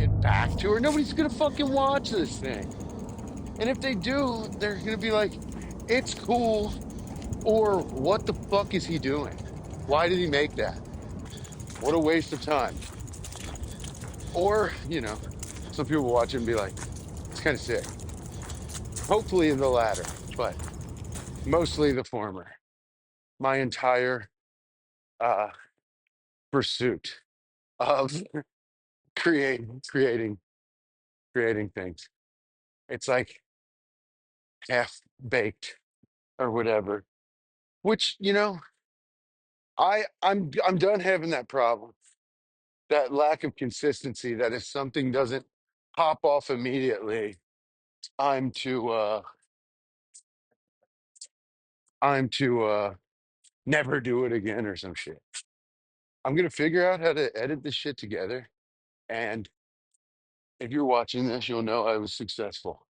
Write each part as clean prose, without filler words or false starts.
get back to her. Nobody's gonna fucking watch this thing. And if they do, they're gonna be like, it's cool, or what the fuck is he doing? Why did he make that? What a waste of time. Or, some people watch it and be like, it's kind of sick. Hopefully the latter, but mostly the former. My entire uh pursuit of creating creating things. It's like half baked or whatever. Which, I'm done having that problem. That lack of consistency, that if something doesn't pop off immediately, I'm to I'm to never do it again or some shit. I'm gonna figure out how to edit this shit together. And if you're watching this, you'll know I was successful.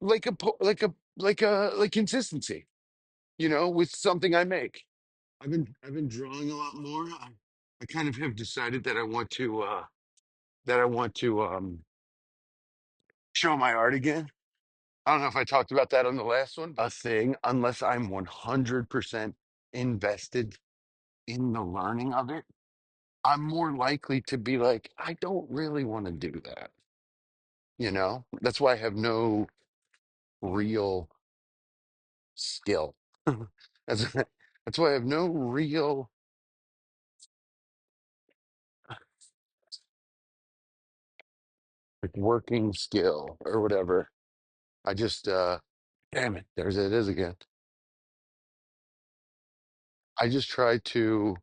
Like consistency, with something I make. I've been drawing a lot more. I kind of have decided that I want to show my art again. I don't know if I talked about that on the last one. A thing, unless I'm 100% invested in the learning of it, I'm more likely to be like, I don't really want to do that. That's why I have no real skill. that's that's why I have no real like working skill or whatever. I just damn it, there's it is again. I just try to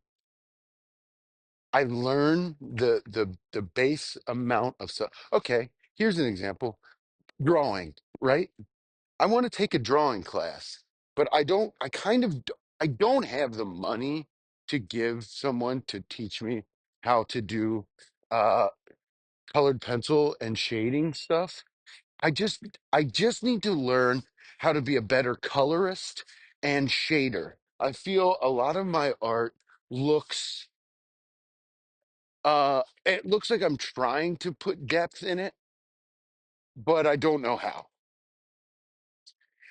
I learn the base amount of stuff. Okay, here's an example. Drawing, right? I want to take a drawing class, but I don't have the money to give someone to teach me how to do uh colored pencil and shading stuff. I just need to learn how to be a better colorist and shader. I feel a lot of my art looks it looks like I'm trying to put depth in it, but I don't know how.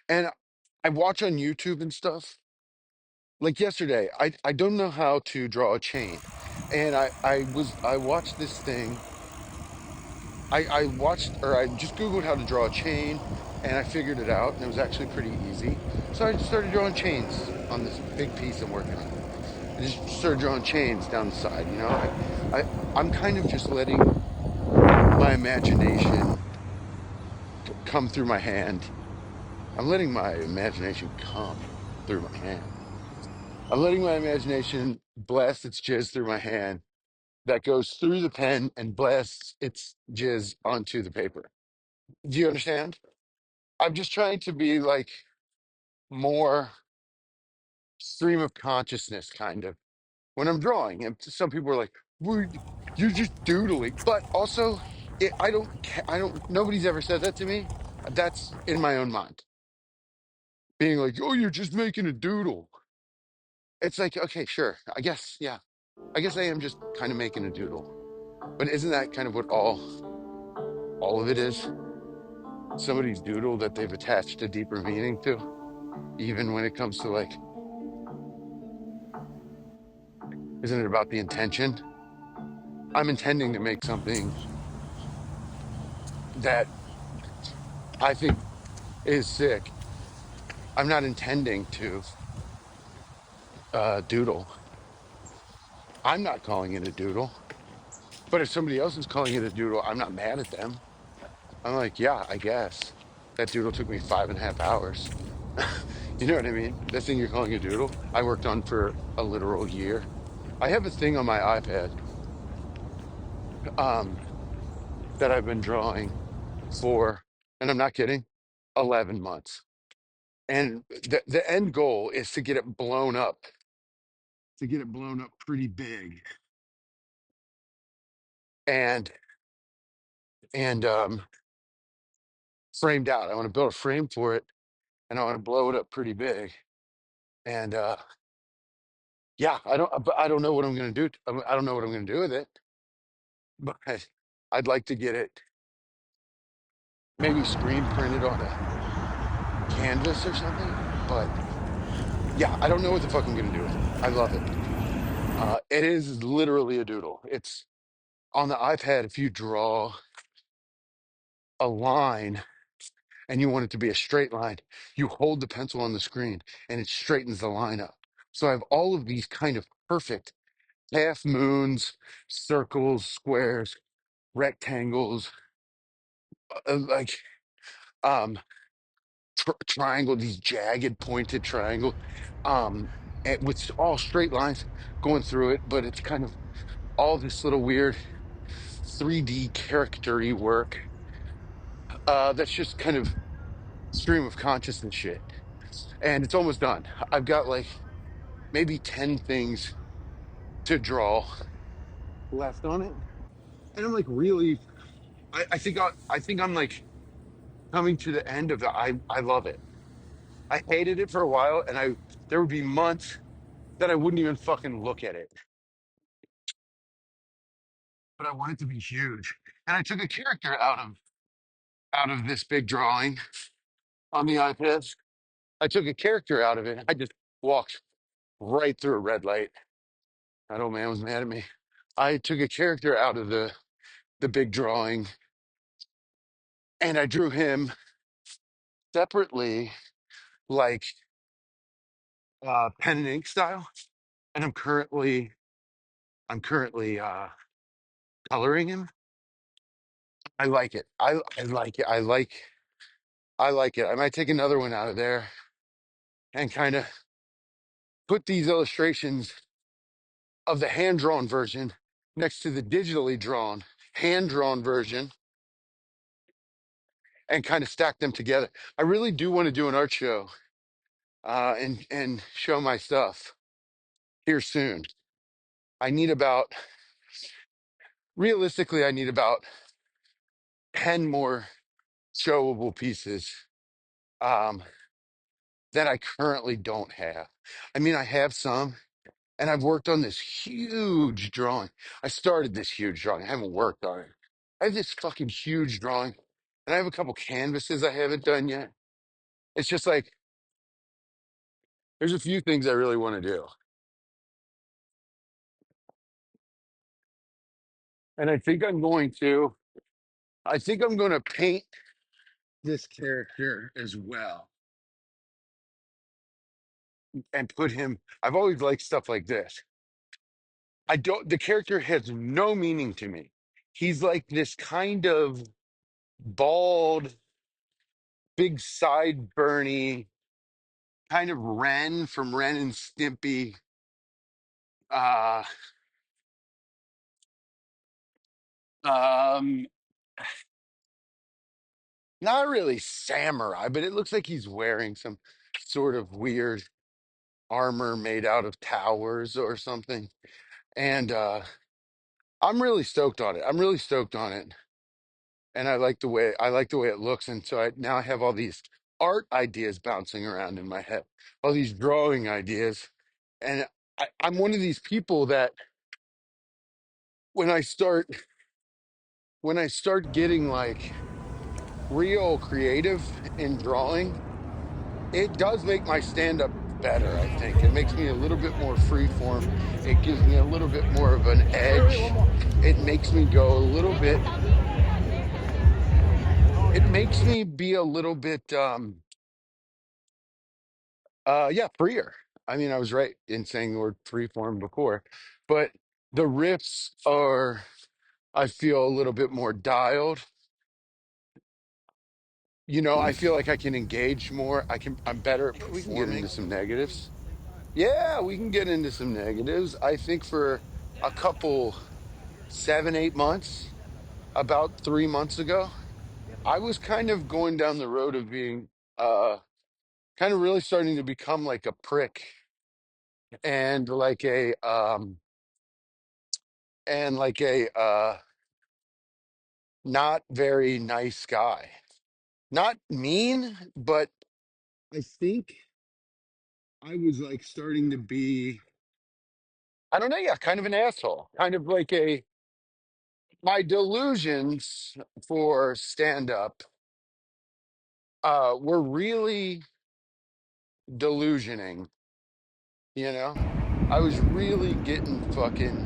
And I watch on YouTube and stuff. Like yesterday, I don't know how to draw a chain. And I watched this thing. I watched or I just Googled how to draw a chain and I figured it out and it was actually pretty easy. So I just started drawing chains on this big piece I'm working on. I just started drawing chains down the side, I'm kind of just letting my imagination come through my hand. I'm letting my imagination come through my hand. I'm letting my imagination blast its jizz through my hand that goes through the pen and blasts its jizz onto the paper. Do you understand? I'm just trying to be like more stream of consciousness kind of when I'm drawing. And some people are like, well, you're just doodling. But also, I don't, nobody's ever said that to me. That's in my own mind. Being like, oh, you're just making a doodle. It's like, okay, sure. I guess, yeah. I guess I am just kind of making a doodle. But isn't that kind of what all of it is? Somebody's doodle that they've attached a deeper meaning to, even when it comes to like Isn't it about the intention? I'm intending to make something that I think is sick. I'm not intending to doodle. I'm not calling it a doodle. But if somebody else is calling it a doodle, I'm not mad at them. I'm like, yeah, I guess. That doodle took me 5.5 hours. You know what I mean? That thing you're calling a doodle, I worked on for a literal year. I have a thing on my iPad um, that I've been drawing for, and I'm not kidding, 11 months. And the end goal is to get it blown up pretty big, and and framed out. I want to build a frame for it, and I want to blow it up pretty big. And yeah, but I don't know what I'm going to do. I don't know what I'm going to do with it, but I'd like to get it maybe screen printed on a canvas or something. But yeah, I don't know what the fuck I'm going to do with it. I love it. It is literally a doodle. It's on the iPad. If you draw a line and you want it to be a straight line, you hold the pencil on the screen and it straightens the line up. So I have all of these kind of perfect half moons, circles, squares, rectangles, like um triangle, these jagged pointed triangle, and with all straight lines going through it, but it's kind of all this little weird 3D charactery work that's just kind of stream of consciousness shit. And it's almost done. I've got like maybe 10 things to draw left on it. And I'm like really I think I'm like coming to the end of the I love it. I hated it for a while, and I there would be months that I wouldn't even fucking look at it. But I want it to be huge. And I took a character out of this big drawing on the iPad. I took a character out of it. I just walked right through a red light. That old man was mad at me. I took a character out of the big drawing and I drew him separately, like pen and ink style. And I'm currently coloring him. I like it. I like it. I like it. I might take another one out of there and kind of put these illustrations of the hand drawn version next to the digitally drawn hand drawn version and kind of stack them together. I really do want to do an art show and show my stuff here soon. I need about realistically, I need about 10 more showable pieces um, that I currently don't have. I mean, I have some, and I've worked on this huge drawing. I started this huge drawing. I haven't worked on it. I have this fucking huge drawing, and I have a couple canvases I haven't done yet. It's just like there's a few things I really want to do, and I think I'm going to. I think I'm going to paint this character as well and put him. I've always liked stuff like this. I don't. The character has no meaning to me. He's like this kind of bald, big sideburny kind of Ren from Ren and Stimpy. Uh, um, Not really samurai, but it looks like he's wearing some sort of weird armor made out of towers or something. And I'm really stoked on it. I'm really stoked on it, and I like the way it looks. And so now I have all these art ideas bouncing around in my head, all these drawing ideas, and I'm one of these people that when I start when I start getting like real creative in drawing, it does make my stand up. better, I think. It makes me a little bit more free form. It gives me a little bit more of an Wait, wait, one edge. more. It makes me go a little bit, it makes me be a little bit yeah, freer. I mean, I was right in saying the word free form before, but the riffs are, I feel a little bit more dialed. I feel like I can engage more. I'm better at We can get performing into to some some negatives. Yeah, we can get into some negatives. I think for a couple 7, 8 months, about 3 months ago, I was kind of going down the road of being kind of really starting to become like a prick and like a not very nice guy. Not mean, but I think I was like starting to be, I don't know, yeah, kind of an asshole. Kind of like my delusions for stand up were really delusioning, you know? I was really getting fucking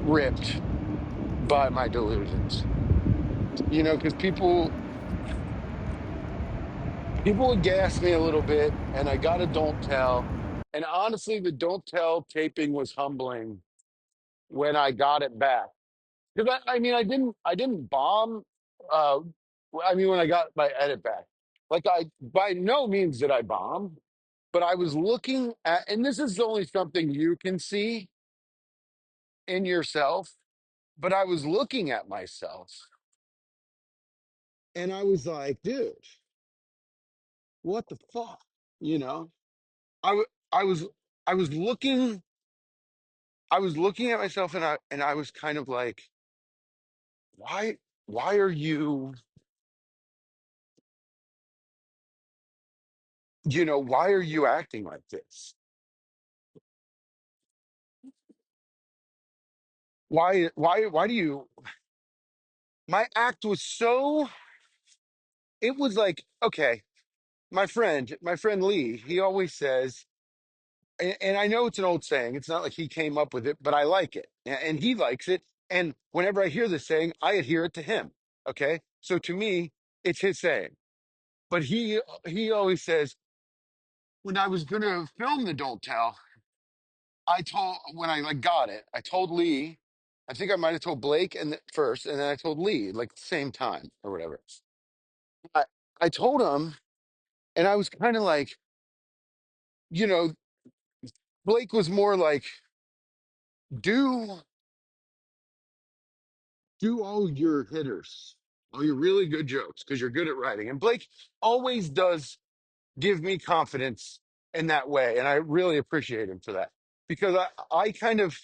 ripped by my delusions, because people would gas me a little bit, and I got a don't tell. And honestly, the don't tell taping was humbling when I got it back. Because I mean, I didn't bomb. Uh, I mean, when I got my edit back, like by no means did I bomb, but I was looking at, and this is only something you can see in yourself, but I was looking at myself, and I was like, dude, what the fuck, you know? I w- I was I was looking at myself, and I was kind of like, why why are you why are you acting like this? Why do you my act was so it was like, okay, my friend Lee, he always says, and I know it's an old saying, it's not like he came up with it, but I like it, and he likes it, and whenever I hear this saying, I adhere it to him. Okay, so to me, it's his saying, but he always says, when I was gonna film the don't tell, when I like got it, I told Lee. I think I might have told Blake first, and then I told Lee like the same time or whatever. I I told him, and I was kind of like, you know, Blake was more like, do do all your hitters, all your really good jokes, because you're good at writing. And Blake always does give me confidence in that way, and I really appreciate him for that, because I kind of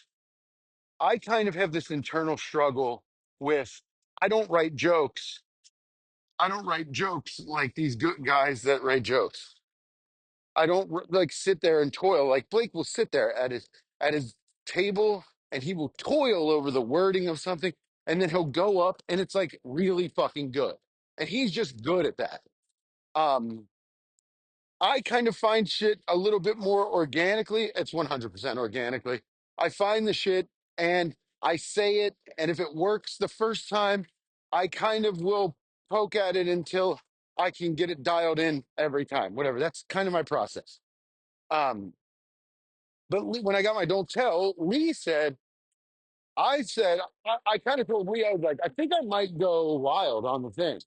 have this internal struggle with, I don't write jokes. I don't write jokes like these good guys that write jokes. I don't like sit there and toil. Like Blake will sit there at his table, and he will toil over the wording of something, and then he'll go up and it's like really fucking good. And he's just good at that. Um I kind of find shit a little bit more organically. It's 100% organically. I find the shit, and I say it. And if it works the first time, I kind of will poke at it until I can get it dialed in every time, whatever. That's kind of my process. Um, but when I got my don't tell, I kind of told Lee, I was like, I think I might go wild on the thing.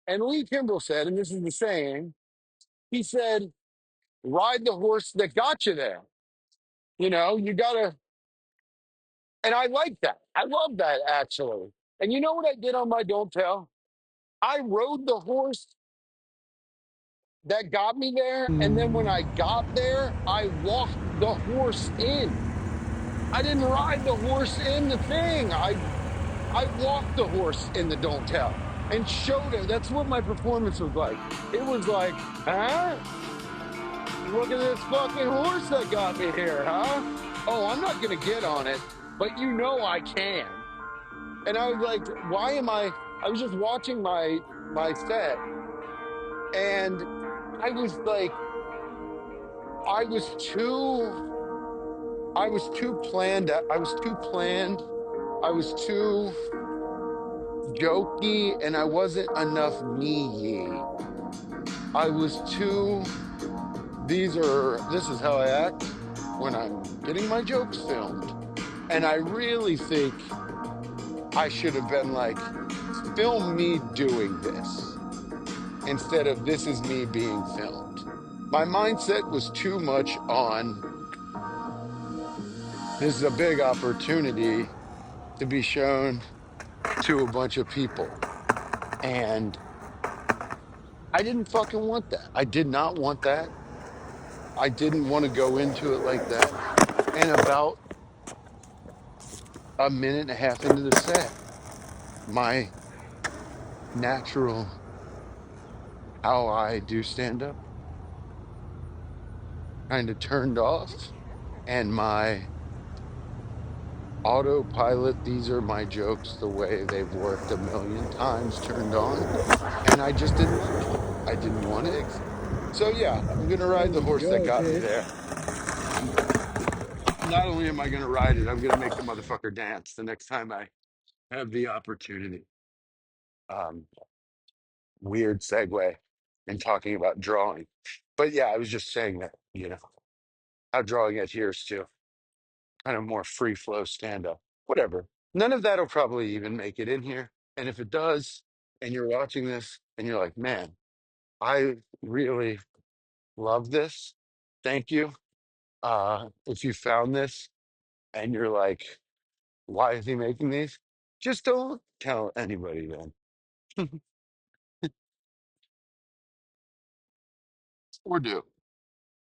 And Lee Kimbrell said, and this is the saying, he said, ride the horse that got you there. You gotta, and I like that. I love that actually. And you know what I did on my don't tell? I rode the horse that got me there. And then when I got there, I walked the horse in. I didn't ride the horse in the thing. I walked the horse in the don't tell and showed it. That's what my performance was like. It was like, huh? Look at this fucking horse that got me here, huh? Oh, I'm not gonna get on it, but I can. And I was like, why am I was just watching my set, and I was like, I was too I was too planned. I was too planned. I was too jokey, and I wasn't enough me. I was too. This is how I act when I'm getting my jokes filmed, and I really think I should have been like, film me doing this instead of this is me being filmed. My mindset was too much on this is a big opportunity to be shown to a bunch of people. And I didn't fucking want that. I did not want that. I didn't want to go into it like that. And about a minute and a half into the set, my natural how I do stand up kind of turned off. And my autopilot, these are my jokes the way they've worked a million times, turned on. And I just didn't like it. I didn't want it. So, yeah, I'm going to ride the There you horse that go, got me kid. there. Not only am I going to ride it, I'm going to make the motherfucker dance the next time I have the opportunity. Um, Weird segue in talking about drawing. But yeah, I was just saying that, how drawing adheres to kind of more free flow stand up. Whatever. None of that'll probably even make it in here. And if it does, and you're watching this and you're like, man, I really love this. Thank you. If you found this and you're like, why is he making these? Just don't tell anybody then. Or do.